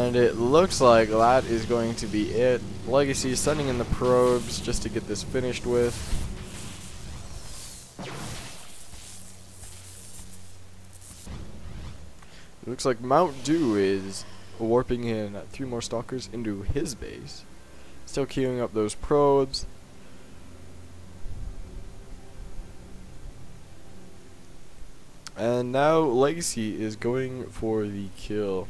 And it looks like that is going to be it. Legacy sending in the probes just to get this finished with. It looks like MntDew is warping in 3 more stalkers into his base. Still queuing up those probes. And now Legacy is going for the kill.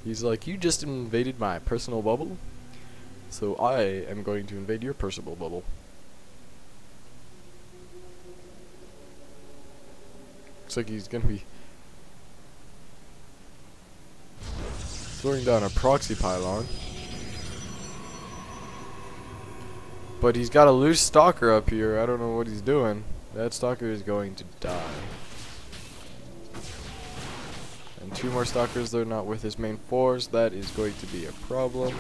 He's like, you just invaded my personal bubble, so I am going to invade your personal bubble. Looks like he's gonna be throwing down a proxy pylon. But he's got a loose stalker up here. I don't know what he's doing. That stalker is going to die. And 2 more stalkers, they're not with his main force. That is going to be a problem.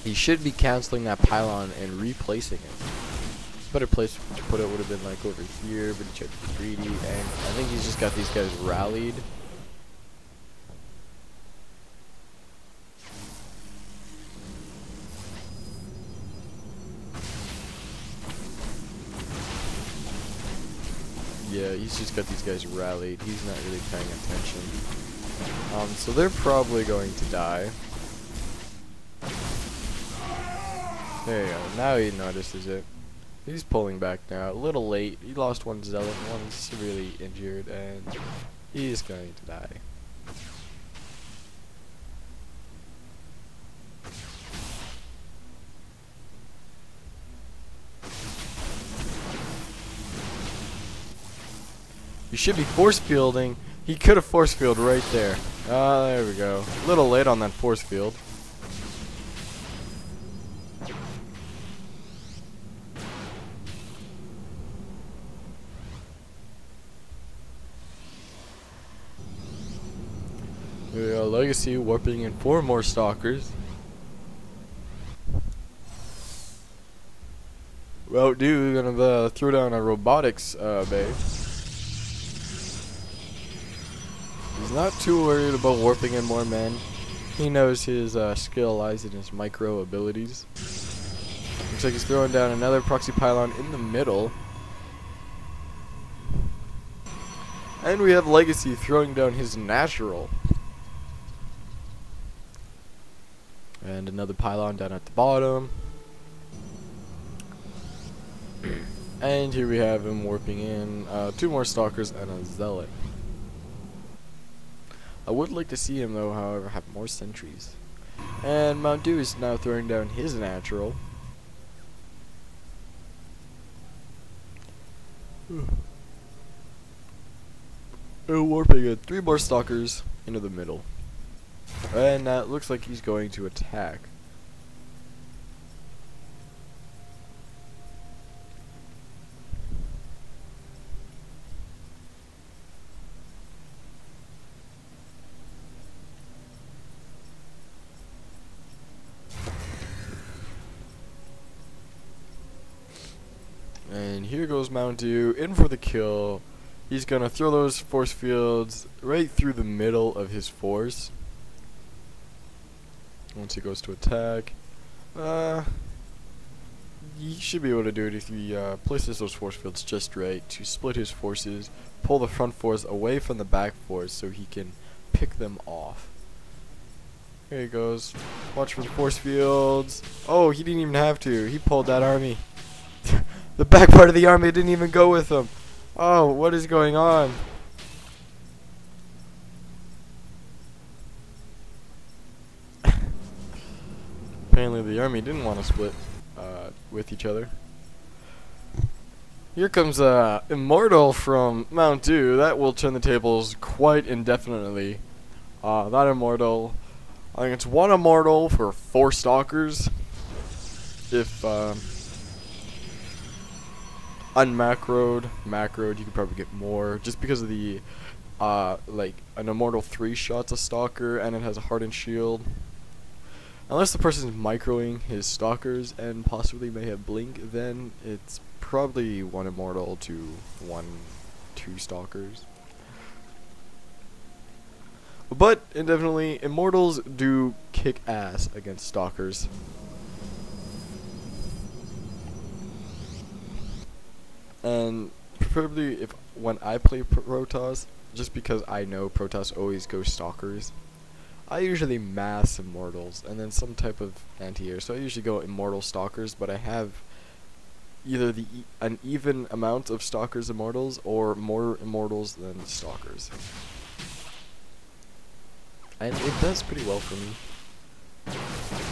He should be canceling that pylon and replacing it. Better place to put it would have been like over here, but he tried to be greedy, and I think he's just got these guys rallied. Yeah, he's just got these guys rallied. He's not really paying attention. So they're probably going to die. There you go. Now he notices it. He's pulling back now. A little late. He lost 1 zealot. One's severely injured, and he's going to die. You should be force fielding. He could have force field right there. Ah, there we go. A little late on that force field. Yeah, Legacy warping in 4 more stalkers. MntDew gonna throw down a robotics base. He's not too worried about warping in more men. He knows his skill lies in his micro abilities. Looks like he's throwing down another proxy pylon in the middle. And we have Legacy throwing down his natural. And another pylon down at the bottom. And here we have him warping in 2 more stalkers and a zealot. I would like to see him though, however, have more sentries. And MntDew is now throwing down his natural. And warping in 3 more stalkers into the middle. And that looks like he's going to attack. And here goes MntDew in for the kill. He's gonna throw those force fields right through the middle of his force. Once he goes to attack, he should be able to do it if he places those force fields just right to split his forces, pull the front force away from the back force so he can pick them off. Here he goes. Watch for the force fields. Oh, he didn't even have to. He pulled that army. The back part of the army didn't even go with him. Oh, what is going on? Apparently the army didn't want to split with each other. Here comes Immortal from MntDew. That will turn the tables quite indefinitely. That Immortal, I think it's 1 Immortal for 4 Stalkers. If unmacroed, macroed, you could probably get more, just because of the like an Immortal 3 shots a Stalker and it has a hardened shield. Unless the person's microing his stalkers and possibly may have blink, then it's probably 1 Immortal to 2 stalkers. But definitely, Immortals do kick ass against Stalkers. And preferably if when I play Protoss, just because I know Protoss always goes Stalkers, I usually mass Immortals and then some type of anti-air. So I usually go Immortal Stalkers, but I have either an even amount of Stalkers Immortals or more Immortals than Stalkers. And it does pretty well for me.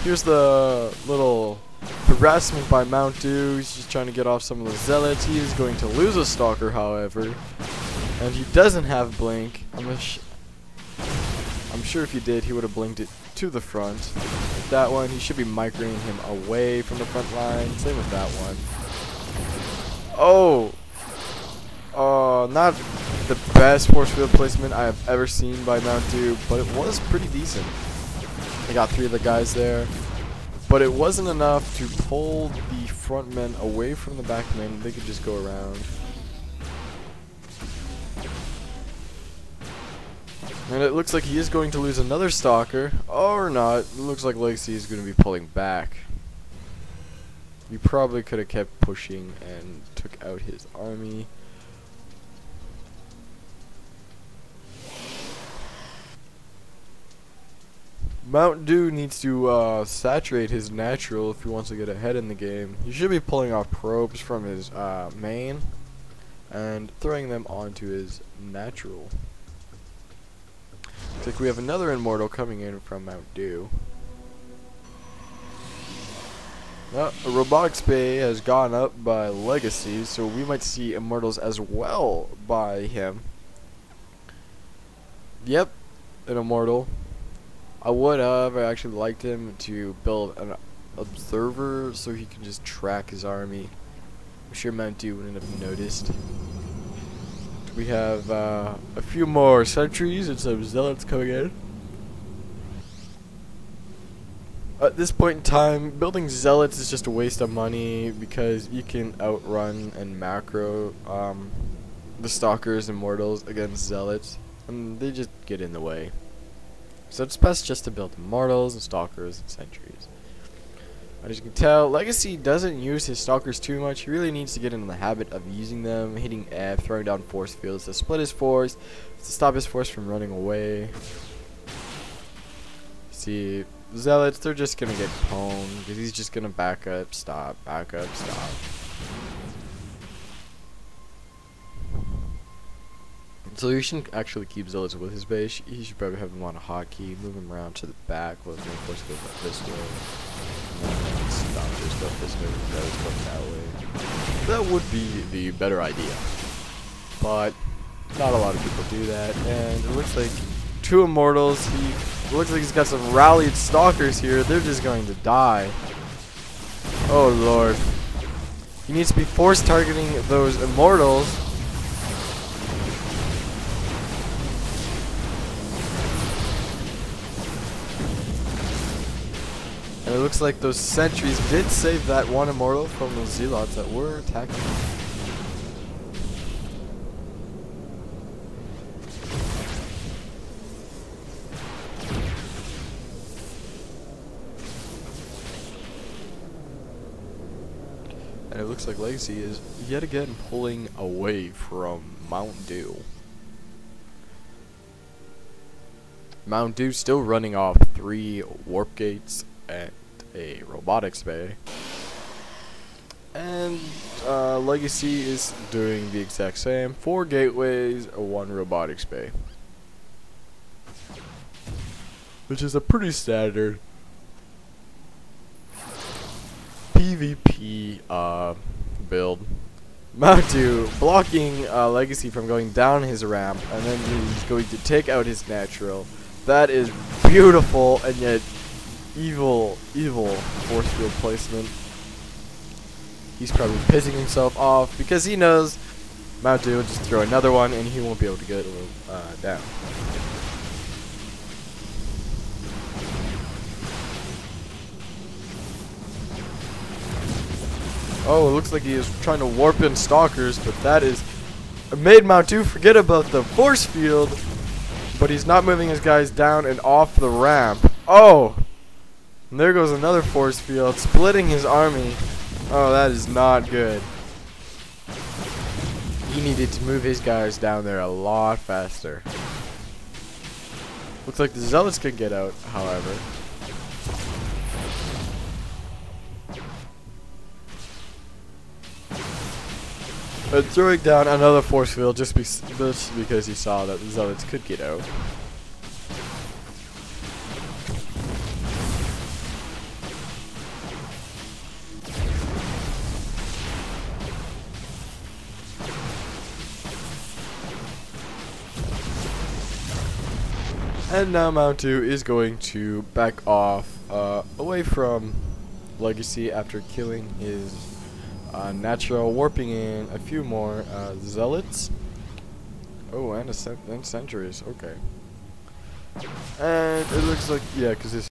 Here's the little harassment by MntDew. He's just trying to get off some of the Zealots. He is going to lose a Stalker, however. And he doesn't have Blink. I'm sure if he did, he would have blinked it to the front. With that one, he should be microing him away from the front line. Same with that one. Oh! Not the best force field placement I have ever seen by MntDew, but it was pretty decent. I got 3 of the guys there, but it wasn't enough to pull the front men away from the back men. They could just go around. And it looks like he is going to lose another Stalker, or not. It looks like Legacy is going to be pulling back. You probably could have kept pushing and took out his army. MntDew needs to saturate his natural if he wants to get ahead in the game. He should be pulling off probes from his main and throwing them onto his natural. Looks like we have another Immortal coming in from MntDew. A Robotics Bay has gone up by Legacy, so we might see Immortals as well by him. Yep, an Immortal. I would have actually liked him to build an observer so he can just track his army. I'm sure MntDew wouldn't have noticed. We have a few more sentries and some zealots coming in. At this point in time, building zealots is just a waste of money because you can outrun and macro the Stalkers and Immortals against zealots, and they just get in the way. So it's best just to build Immortals and Stalkers and sentries. As you can tell, Legacy doesn't use his Stalkers too much. He really needs to get into the habit of using them, hitting F, throwing down force fields to split his force, to stop his force from running away. See, Zealots, they're just gonna get pwned because he's just gonna back up, stop, back up, stop. So you shouldn't actually keep Zealots with his base. He should probably have him on a hotkey, move him around to the back, let him force go this way. Stop your stuff this way, that way. That would be the better idea. But not a lot of people do that, and it looks like 2 Immortals. It looks like he's got some rallied Stalkers here. They're just going to die. Oh lord. He needs to be force targeting those Immortals. And it looks like those sentries did save that one Immortal from those Zealots that were attacking him. And it looks like Legacy is yet again pulling away from MntDew. MntDew still running off 3 warp gates and a robotics bay. And Legacy is doing the exact same. 4 gateways, 1 robotics bay. Which is a pretty standard PvP build. MntDew blocking Legacy from going down his ramp, and then he's going to take out his natural. That is beautiful and yet evil force field placement. He's probably pissing himself off because he knows MntDew will just throw another one and he won't be able to get down. Oh, it looks like he is trying to warp in Stalkers, but that is made MntDew forget about the force field. but he's not moving his guys down and off the ramp. Oh! And there goes another force field, splitting his army. Oh, that is not good. He needed to move his guys down there a lot faster. Looks like the zealots could get out, however. But throwing down another force field just because he saw that the zealots could get out. And now MntDew is going to back off away from Legacy after killing his natural, warping in a few more zealots. Oh, and sentries. Okay. And it looks like, yeah, because this